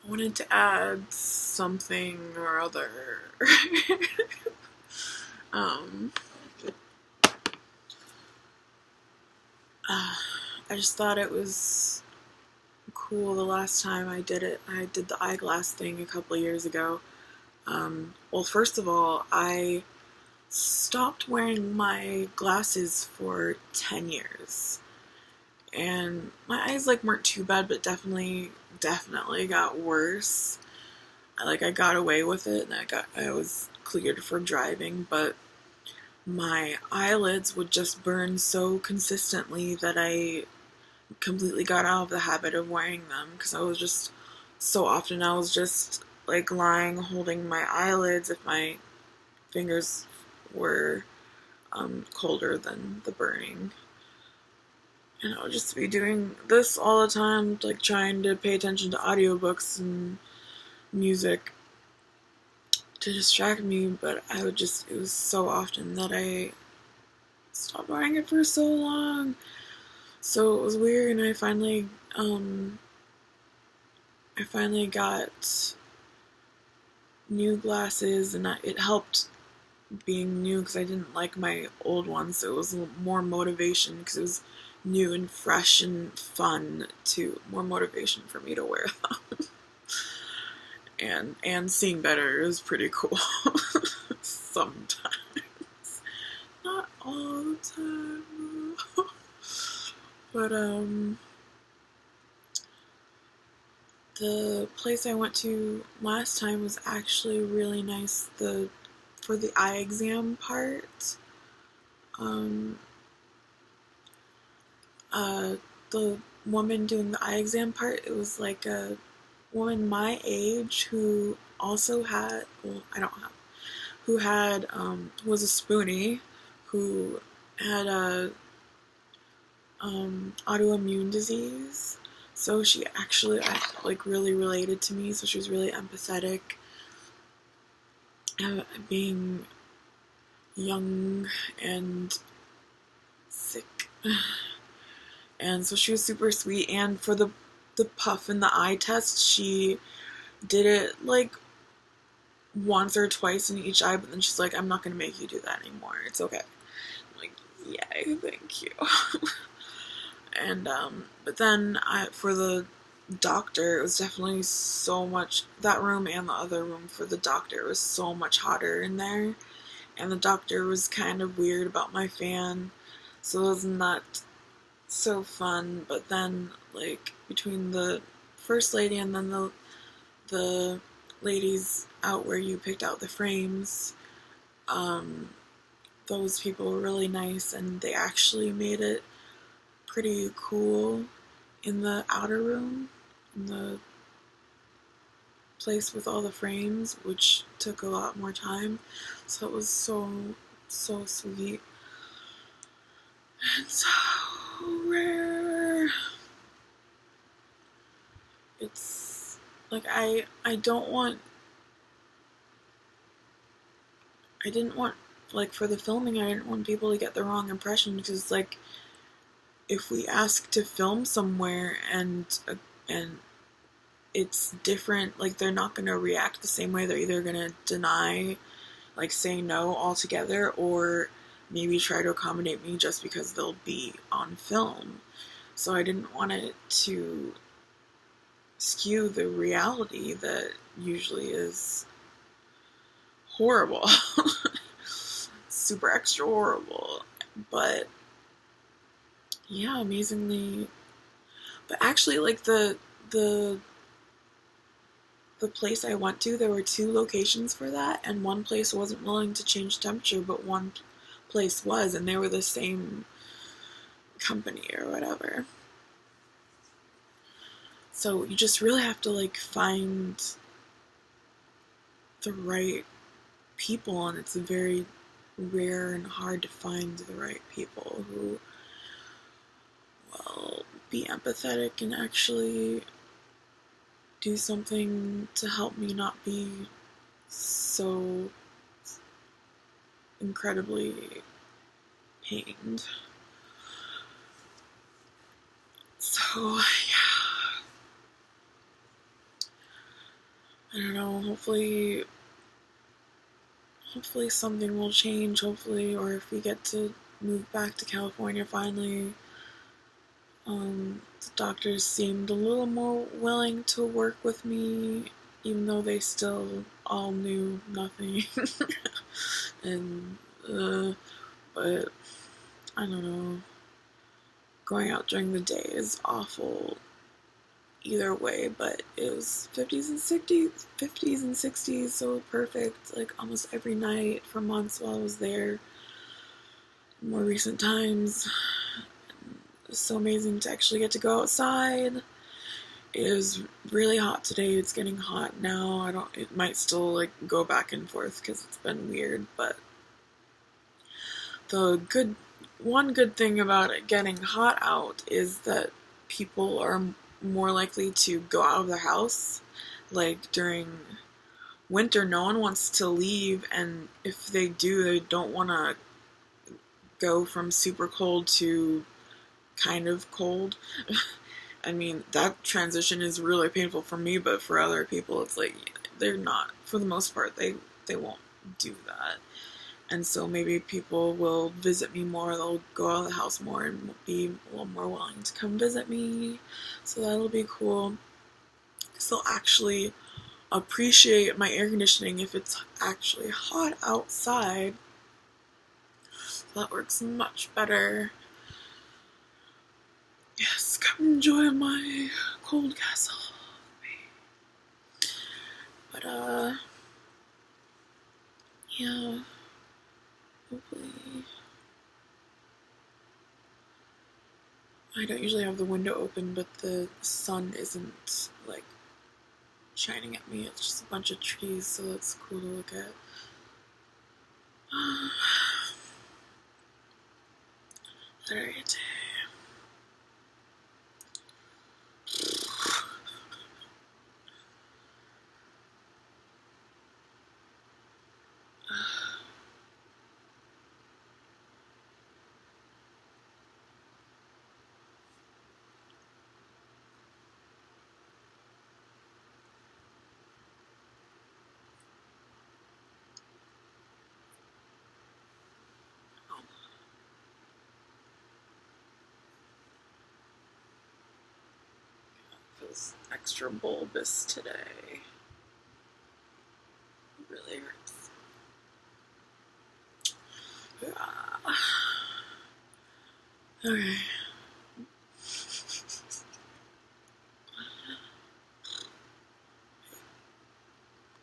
wanted to add something or other. um, I just thought it was cool the last time I did it. I did the eyeglass thing a couple years ago. Well, first of all, I stopped wearing my glasses for 10 years. And my eyes weren't too bad, but definitely got worse. I got away with it and I was cleared for driving, but my eyelids would just burn so consistently that I completely got out of the habit of wearing them because I was just lying holding my eyelids if my fingers were colder than the burning. And I would just be doing this all the time, trying to pay attention to audiobooks and music to distract me, but it was so often that I stopped wearing it for so long. So it was weird, and I finally got new glasses, and it helped being new because I didn't like my old ones, so it was more motivation because it was new and fresh and fun too. More motivation for me to wear them. and seeing better is pretty cool. Sometimes. Not all the time. But the place I went to last time was actually really nice. For the eye exam part, the woman doing the eye exam part, it was a woman my age who also had, well, I don't have, who had, who was a spoonie, who had a autoimmune disease. So she actually really related to me. So she was really empathetic. Being young and sick, and so she was super sweet. And for the puff and the eye test, she did it once or twice in each eye. But then she's like, "I'm not gonna make you do that anymore. It's okay." I'm like, "Yay, thank you." And but then for the doctor, it was definitely so much, that room and the other room for the doctor was so much hotter in there, and the doctor was kind of weird about my fan, so it was not so fun. But then between the first lady and then the ladies out where you picked out the frames, those people were really nice, and they actually made it pretty cool in the outer room, in the place with all the frames, which took a lot more time. So it was so sweet and so rare. It's I don't want, I didn't want, for the filming, I didn't want people to get the wrong impression, because if we ask to film somewhere and it's different, they're not going to react the same way. They're either going to deny, say no altogether, or maybe try to accommodate me just because they'll be on film. So I didn't want it to skew the reality that usually is horrible. Super extra horrible. But yeah, amazingly. But actually, the place I went to, there were 2 locations for that, and one place wasn't willing to change temperature, but one place was, and they were the same company or whatever. So you just really have to find the right people, and it's very rare and hard to find the right people who will be empathetic and actually do something to help me not be so incredibly pained. So, yeah. I don't know, hopefully something will change, hopefully, or if we get to move back to California finally. The doctors seemed a little more willing to work with me, even though they still all knew nothing. and, but, I don't know. Going out during the day is awful either way, but it was 50s and 60s, so perfect, like almost every night for months while I was there. More recent times, it was so amazing to actually get to go outside. It is really hot today. It's getting hot now. It might still like go back and forth because it's been weird, but one good thing about it getting hot out is that people are more likely to go out of their house. Like during winter, no one wants to leave, and if they do, they don't want to go from super cold to kind of cold. I mean, that transition is really painful for me, but for other people, it's like they're not, for the most part, they won't do that. And so maybe people will visit me more, they'll go out of the house more and be a little more willing to come visit me. So that'll be cool. Because they'll actually appreciate my air conditioning if it's actually hot outside. That works much better. Yes, come enjoy my cold castle. But, yeah, hopefully. I don't usually have the window open, but the sun isn't, like, shining at me. It's just a bunch of trees, so that's cool to look at. Alright. Feels extra bulbous today. It really hurts. Yeah. Okay.